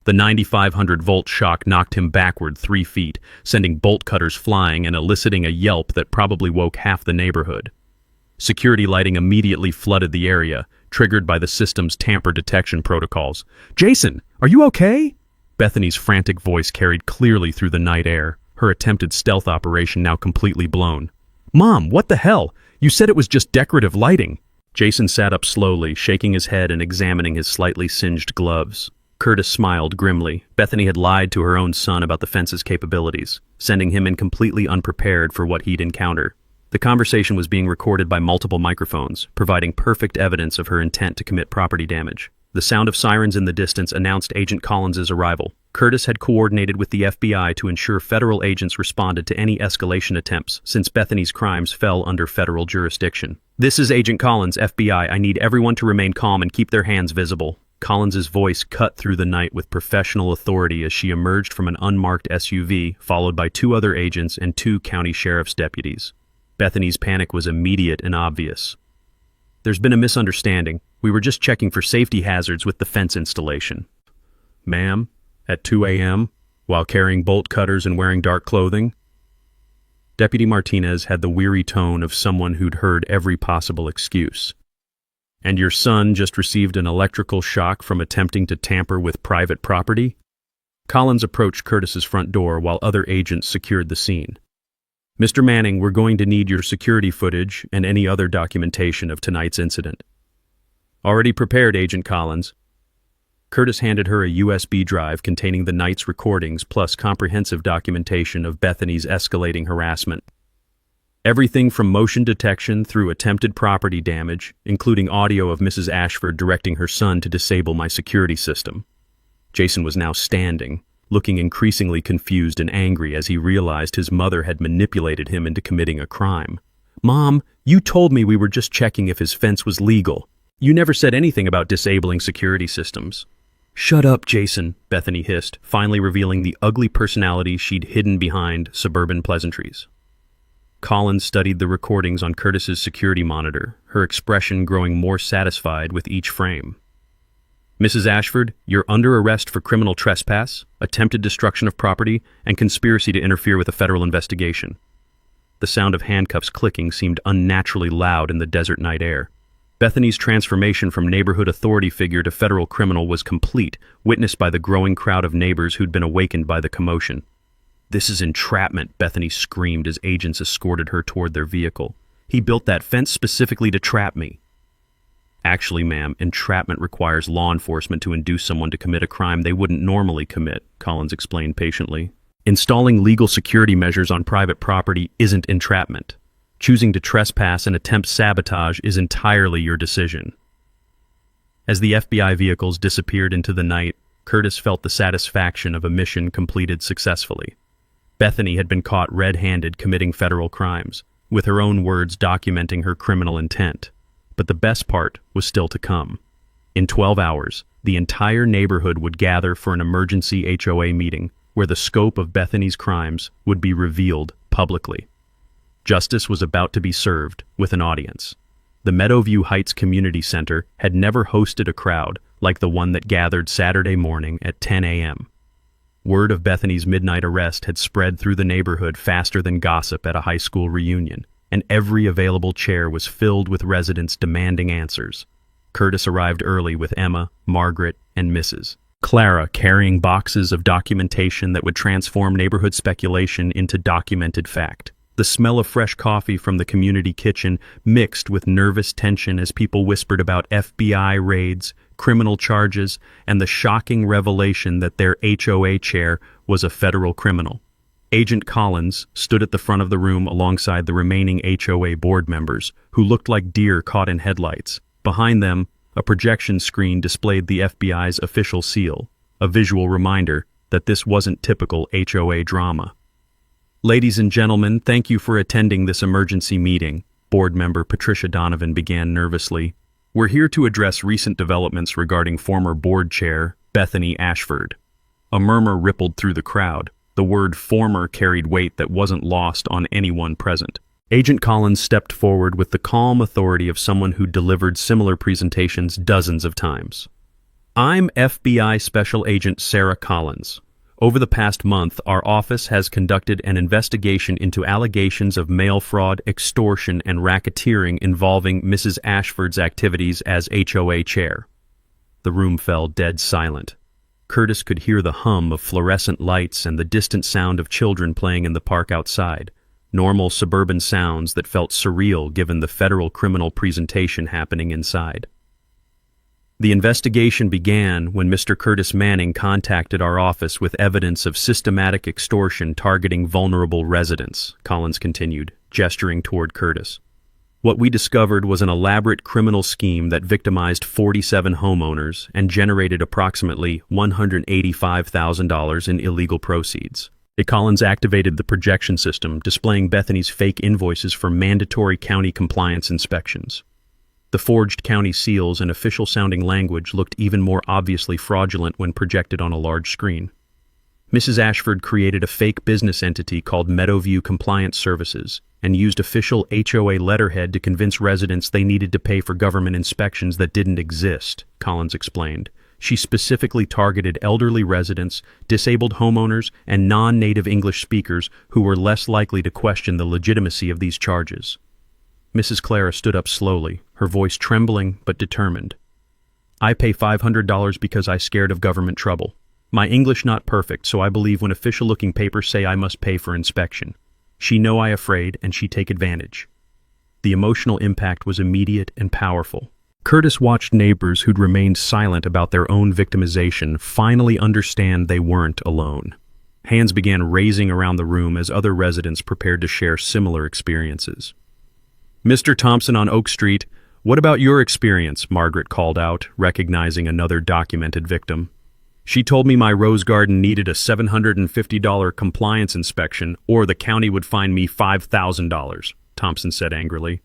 The 9,500-volt shock knocked him backward 3 feet, sending bolt cutters flying and eliciting a yelp that probably woke half the neighborhood. Security lighting immediately flooded the area, triggered by the system's tamper detection protocols. "Jason, are you okay?" Bethany's frantic voice carried clearly through the night air, her attempted stealth operation now completely blown. "Mom, what the hell? You said it was just decorative lighting." Jason sat up slowly, shaking his head and examining his slightly singed gloves. Curtis smiled grimly. Bethany had lied to her own son about the fence's capabilities, sending him in completely unprepared for what he'd encounter. The conversation was being recorded by multiple microphones, providing perfect evidence of her intent to commit property damage. The sound of sirens in the distance announced Agent Collins's arrival. Curtis had coordinated with the FBI to ensure federal agents responded to any escalation attempts, since Bethany's crimes fell under federal jurisdiction. "This is Agent Collins, FBI. I need everyone to remain calm and keep their hands visible." Collins's voice cut through the night with professional authority as she emerged from an unmarked SUV, followed by 2 other agents and 2 county sheriff's deputies. Bethany's panic was immediate and obvious. "There's been a misunderstanding. We were just checking for safety hazards with the fence installation." "Ma'am, at 2 a.m., while carrying bolt cutters and wearing dark clothing?" Deputy Martinez had the weary tone of someone who'd heard every possible excuse. "And your son just received an electrical shock from attempting to tamper with private property?" Collins approached Curtis's front door while other agents secured the scene. "Mr. Manning, we're going to need your security footage and any other documentation of tonight's incident." "Already prepared, Agent Collins." Curtis handed her a USB drive containing the night's recordings plus comprehensive documentation of Bethany's escalating harassment. Everything from motion detection through attempted property damage, including audio of Mrs. Ashford directing her son to disable my security system. Jason was now standing, looking increasingly confused and angry as he realized his mother had manipulated him into committing a crime. "Mom, you told me we were just checking if his fence was legal. You never said anything about disabling security systems." "Shut up, Jason," Bethany hissed, finally revealing the ugly personality she'd hidden behind suburban pleasantries. Collins studied the recordings on Curtis's security monitor, her expression growing more satisfied with each frame. "Mrs. Ashford, you're under arrest for criminal trespass, attempted destruction of property, and conspiracy to interfere with a federal investigation." The sound of handcuffs clicking seemed unnaturally loud in the desert night air. Bethany's transformation from neighborhood authority figure to federal criminal was complete, witnessed by the growing crowd of neighbors who'd been awakened by the commotion. "This is entrapment," Bethany screamed as agents escorted her toward their vehicle. "He built that fence specifically to trap me." "Actually, ma'am, entrapment requires law enforcement to induce someone to commit a crime they wouldn't normally commit," Collins explained patiently. "Installing legal security measures on private property isn't entrapment. Choosing to trespass and attempt sabotage is entirely your decision." As the FBI vehicles disappeared into the night, Curtis felt the satisfaction of a mission completed successfully. Bethany had been caught red-handed committing federal crimes, with her own words documenting her criminal intent. But the best part was still to come. In 12 hours, the entire neighborhood would gather for an emergency HOA meeting where the scope of Bethany's crimes would be revealed publicly. Justice was about to be served with an audience. The Meadowview Heights Community Center had never hosted a crowd like the one that gathered Saturday morning at 10 a.m. Word of Bethany's midnight arrest had spread through the neighborhood faster than gossip at a high school reunion, and every available chair was filled with residents demanding answers. Curtis arrived early with Emma, Margaret, and Mrs. Clara carrying boxes of documentation that would transform neighborhood speculation into documented fact. The smell of fresh coffee from the community kitchen mixed with nervous tension as people whispered about FBI raids, criminal charges, and the shocking revelation that their HOA chair was a federal criminal. Agent Collins stood at the front of the room alongside the remaining HOA board members, who looked like deer caught in headlights. Behind them, a projection screen displayed the FBI's official seal, a visual reminder that this wasn't typical HOA drama. "Ladies and gentlemen, thank you for attending this emergency meeting," board member Patricia Donovan began nervously. "We're here to address recent developments regarding former board chair Bethany Ashford." A murmur rippled through the crowd. The word former carried weight that wasn't lost on anyone present. Agent Collins stepped forward with the calm authority of someone who delivered similar presentations dozens of times. I'm FBI Special Agent Sarah Collins. Over the past month, our office has conducted an investigation into allegations of mail fraud, extortion, and racketeering involving Mrs. Ashford's activities as HOA chair. The room fell dead silent. Curtis could hear the hum of fluorescent lights and the distant sound of children playing in the park outside, normal suburban sounds that felt surreal given the federal criminal presentation happening inside. The investigation began when Mr. Curtis Manning contacted our office with evidence of systematic extortion targeting vulnerable residents, Collins continued, gesturing toward Curtis. What we discovered was an elaborate criminal scheme that victimized 47 homeowners and generated approximately $185,000 in illegal proceeds. Collins activated the projection system, displaying Bethany's fake invoices for mandatory county compliance inspections. The forged county seals and official-sounding language looked even more obviously fraudulent when projected on a large screen. Mrs. Ashford created a fake business entity called Meadowview Compliance Services and used official HOA letterhead to convince residents they needed to pay for government inspections that didn't exist, Collins explained. She specifically targeted elderly residents, disabled homeowners, and non-native English speakers who were less likely to question the legitimacy of these charges. Mrs. Clara stood up slowly, her voice trembling but determined. I pay $500 because I scared of government trouble. My English not perfect, so I believe when official-looking papers say I must pay for inspection. She know I afraid, and she take advantage. The emotional impact was immediate and powerful. Curtis watched neighbors who'd remained silent about their own victimization finally understand they weren't alone. Hands began raising around the room as other residents prepared to share similar experiences. Mr. Thompson on Oak Street, what about your experience? Margaret called out, recognizing another documented victim. She told me my rose garden needed a $750 compliance inspection or the county would fine me $5,000, Thompson said angrily.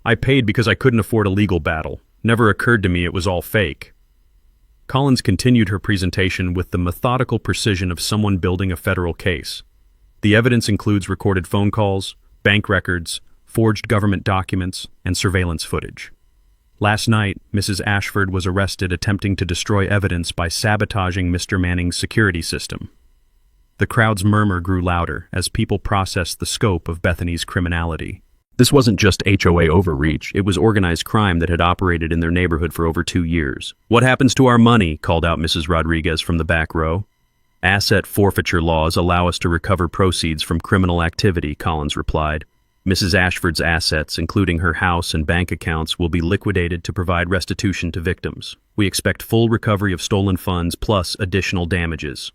I paid because I couldn't afford a legal battle. Never occurred to me it was all fake. Collins continued her presentation with the methodical precision of someone building a federal case. The evidence includes recorded phone calls, bank records, forged government documents, and surveillance footage. Last night, Mrs. Ashford was arrested attempting to destroy evidence by sabotaging Mr. Manning's security system. The crowd's murmur grew louder as people processed the scope of Bethany's criminality. This wasn't just HOA overreach, it was organized crime that had operated in their neighborhood for over 2 years. What happens to our money? Called out Mrs. Rodriguez from the back row. Asset forfeiture laws allow us to recover proceeds from criminal activity, Collins replied. Mrs. Ashford's assets, including her house and bank accounts, will be liquidated to provide restitution to victims. We expect full recovery of stolen funds plus additional damages.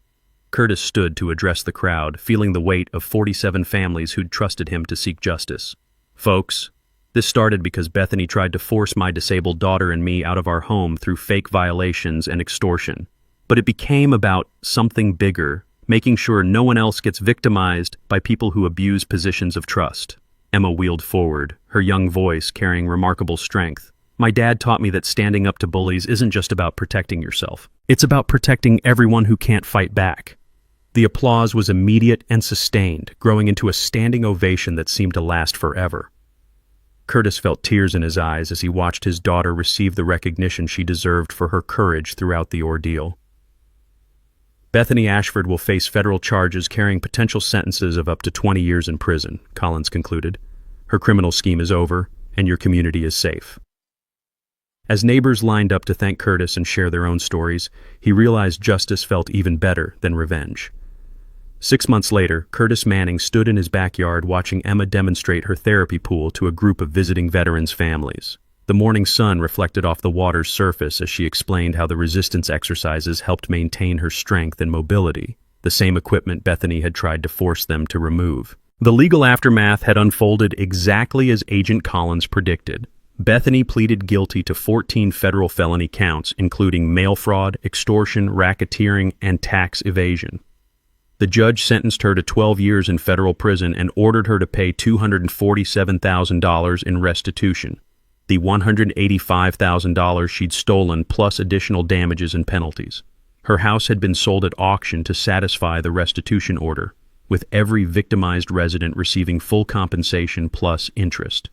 Curtis stood to address the crowd, feeling the weight of 47 families who'd trusted him to seek justice. Folks, this started because Bethany tried to force my disabled daughter and me out of our home through fake violations and extortion. But it became about something bigger, making sure no one else gets victimized by people who abuse positions of trust. Emma wheeled forward, her young voice carrying remarkable strength. My dad taught me that standing up to bullies isn't just about protecting yourself. It's about protecting everyone who can't fight back. The applause was immediate and sustained, growing into a standing ovation that seemed to last forever. Curtis felt tears in his eyes as he watched his daughter receive the recognition she deserved for her courage throughout the ordeal. Bethany Ashford will face federal charges carrying potential sentences of up to 20 years in prison, Collins concluded. Her criminal scheme is over, and your community is safe. As neighbors lined up to thank Curtis and share their own stories, he realized justice felt even better than revenge. 6 months later, Curtis Manning stood in his backyard watching Emma demonstrate her therapy pool to a group of visiting veterans' families. The morning sun reflected off the water's surface as she explained how the resistance exercises helped maintain her strength and mobility, the same equipment Bethany had tried to force them to remove. The legal aftermath had unfolded exactly as Agent Collins predicted. Bethany pleaded guilty to 14 federal felony counts, including mail fraud, extortion, racketeering, and tax evasion. The judge sentenced her to 12 years in federal prison and ordered her to pay $247,000 in restitution, the $185,000 she'd stolen plus additional damages and penalties. Her house had been sold at auction to satisfy the restitution order, with every victimized resident receiving full compensation plus interest.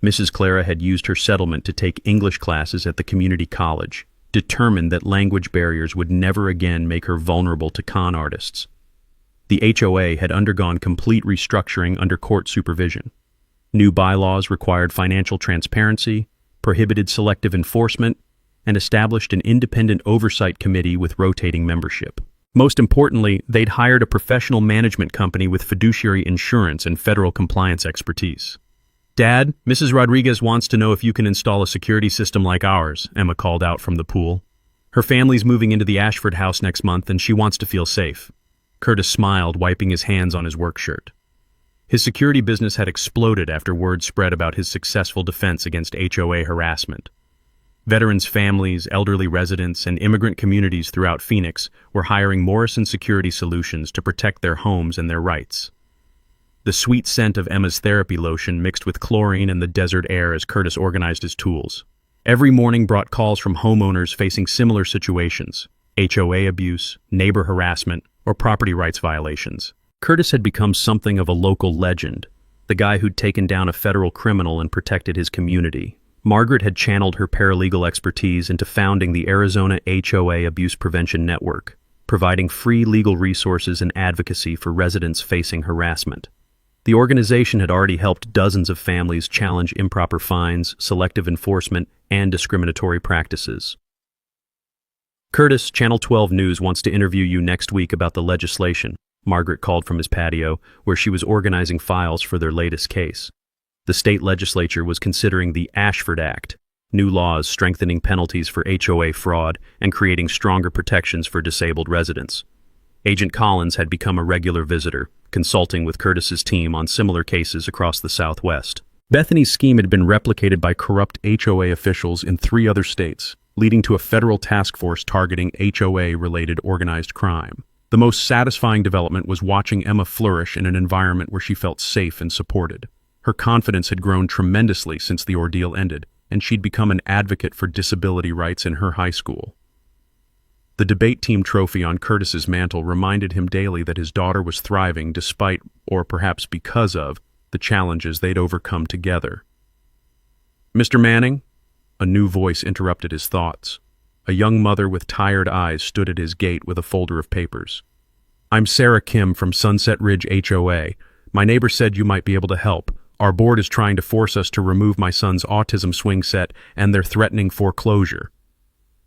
Mrs. Clara had used her settlement to take English classes at the community college, determined that language barriers would never again make her vulnerable to con artists. The HOA had undergone complete restructuring under court supervision. New bylaws required financial transparency, prohibited selective enforcement, and established an independent oversight committee with rotating membership. Most importantly, they'd hired a professional management company with fiduciary insurance and federal compliance expertise. "Dad, Mrs. Rodriguez wants to know if you can install a security system like ours," Emma called out from the pool. "Her family's moving into the Ashford house next month and she wants to feel safe." Curtis smiled, wiping his hands on his work shirt. His security business had exploded after word spread about his successful defense against HOA harassment. Veterans' families, elderly residents, and immigrant communities throughout Phoenix were hiring Morrison Security Solutions to protect their homes and their rights. The sweet scent of Emma's therapy lotion mixed with chlorine and the desert air as Curtis organized his tools. Every morning brought calls from homeowners facing similar situations: HOA abuse, neighbor harassment, or property rights violations. Curtis had become something of a local legend, the guy who'd taken down a federal criminal and protected his community. Margaret had channeled her paralegal expertise into founding the Arizona HOA Abuse Prevention Network, providing free legal resources and advocacy for residents facing harassment. The organization had already helped dozens of families challenge improper fines, selective enforcement, and discriminatory practices. "Curtis, Channel 12 News wants to interview you next week about the legislation," Margaret called from his patio, where she was organizing files for their latest case. The state legislature was considering the Ashford Act, new laws strengthening penalties for HOA fraud and creating stronger protections for disabled residents. Agent Collins had become a regular visitor, consulting with Curtis's team on similar cases across the Southwest. Bethany's scheme had been replicated by corrupt HOA officials in 3 other states, leading to a federal task force targeting HOA-related organized crime. The most satisfying development was watching Emma flourish in an environment where she felt safe and supported. Her confidence had grown tremendously since the ordeal ended, and she'd become an advocate for disability rights in her high school. The debate team trophy on Curtis's mantle reminded him daily that his daughter was thriving despite, or perhaps because of, the challenges they'd overcome together. "Mr. Manning?" A new voice interrupted his thoughts. A young mother with tired eyes stood at his gate with a folder of papers. "I'm Sarah Kim from Sunset Ridge HOA. My neighbor said you might be able to help. Our board is trying to force us to remove my son's autism swing set, and they're threatening foreclosure."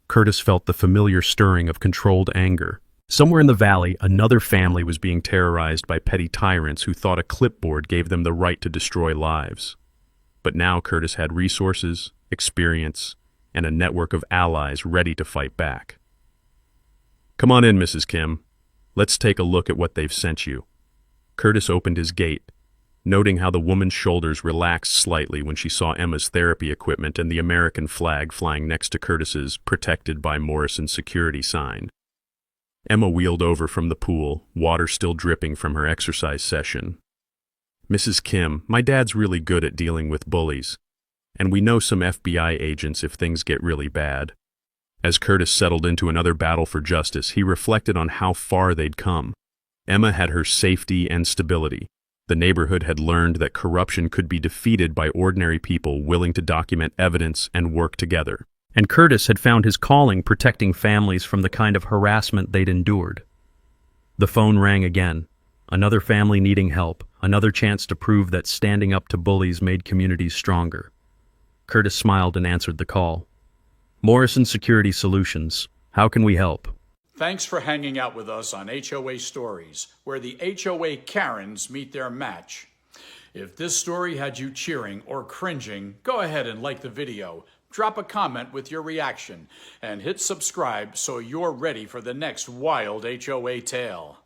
Curtis felt the familiar stirring of controlled anger. Somewhere in the valley, another family was being terrorized by petty tyrants who thought a clipboard gave them the right to destroy lives. But now Curtis had resources, experience, and a network of allies ready to fight back. "Come on in, Mrs. Kim. Let's take a look at what they've sent you." Curtis opened his gate, noting how the woman's shoulders relaxed slightly when she saw Emma's therapy equipment and the American flag flying next to Curtis's "Protected by Morrison Security" sign. Emma wheeled over from the pool, water still dripping from her exercise session. "Mrs. Kim, my dad's really good at dealing with bullies, and we know some FBI agents if things get really bad." As Curtis settled into another battle for justice, he reflected on how far they'd come. Emma had her safety and stability. The neighborhood had learned that corruption could be defeated by ordinary people willing to document evidence and work together. And Curtis had found his calling protecting families from the kind of harassment they'd endured. The phone rang again. Another family needing help, another chance to prove that standing up to bullies made communities stronger. Curtis smiled and answered the call. "Morrison Security Solutions. How can we help?" Thanks for hanging out with us on HOA Stories, where the HOA Karens meet their match. If this story had you cheering or cringing, go ahead and like the video, drop a comment with your reaction, and hit subscribe so you're ready for the next wild HOA tale.